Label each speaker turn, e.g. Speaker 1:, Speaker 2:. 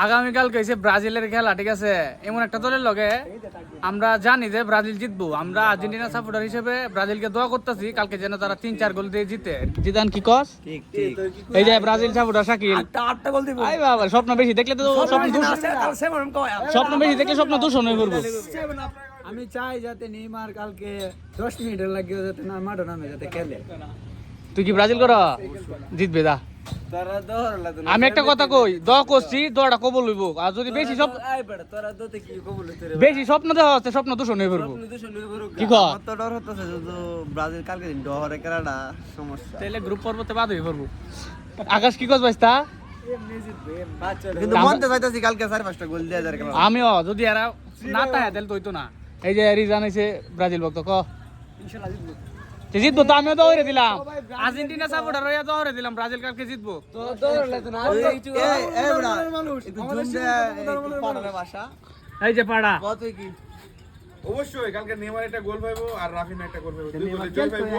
Speaker 1: আগামীকালকে হচ্ছে ব্রাজিলের খেলা, ঠিক আছে? এমন একটা দলের লগে আমরা জানি যে ব্রাজিল জিতবো। আমরা আর্জেন্টিনা সাপোর্টার হিসেবে ব্রাজিলকে দোয়া করতেছি কালকে যেন তারা 3-4 গোল দিয়ে জিতে। জিদান কি কস?
Speaker 2: ঠিক ঠিক
Speaker 1: এই যে ব্রাজিল সাপোর্টার শাকিল,
Speaker 2: আটটা গোল দিব
Speaker 1: আই বাবা, স্বপ্ন বেশি দেখলে তো স্বপ্ন বেশি দেখলে স্বপ্ন দূষণ হয়ে পড়বো।
Speaker 2: আমি চাই যাতে নেইমার কালকে 10 মিনিটের লাগিয়ে যাতে না মাঠে নামে যাতে খেলে।
Speaker 1: তুই কি ব্রাজিল কর? জিতবে দা।
Speaker 2: তোরা দৌড়লা তো
Speaker 1: আমি একটা কথা কই, দোয়া করছি, দোয়াটা কবুল হইব। আর যদি বেশি
Speaker 2: আই বেটা তোরা দতে কি কবুল তোরে
Speaker 1: বেশি স্বপ্ন দেওয়া হচ্ছে, স্বপ্ন দূষণ হয়ে পড়বো। কি কর?
Speaker 2: আমার তো ডর হতেছে যদি ব্রাজিল কালকে দিন ডরে কেরাডা সমস্যা।
Speaker 1: তাহলে গ্রুপ পর্বতে বাদ হয়ে পড়বো। আকাশ কি কস বাইস্তা?
Speaker 2: কিন্তু মনতে চাইতাছি কালকে 4-5টা গোল দিয়ে যার খেলা।
Speaker 1: আমিও যদি এরা না তাই তাহলে তো হইতো না। এই যে রিজান হইছে ব্রাজিল ভক্ত, ক
Speaker 2: ইনশাআল্লাহ জিতবো।
Speaker 1: জিতবো তো, আমিও দৌড়ে দিলাম। আর্জেন্টিনা সাপোর্টার হইয়া দৌড়ে দিলাম ব্রাজিল কালকে জিতবো।
Speaker 2: তো দৌড়লা তো না কিছু এই বড়া একটু জুম দে একটু পাড়ার ভাষা
Speaker 1: এই যে পাড়া
Speaker 2: কত কি
Speaker 3: অবশ্যই কালকে নেইমার একটা গোল পাইবো আর রাফিনা একটা গোল পাইবো, দুই গোলে জয় পাইবো।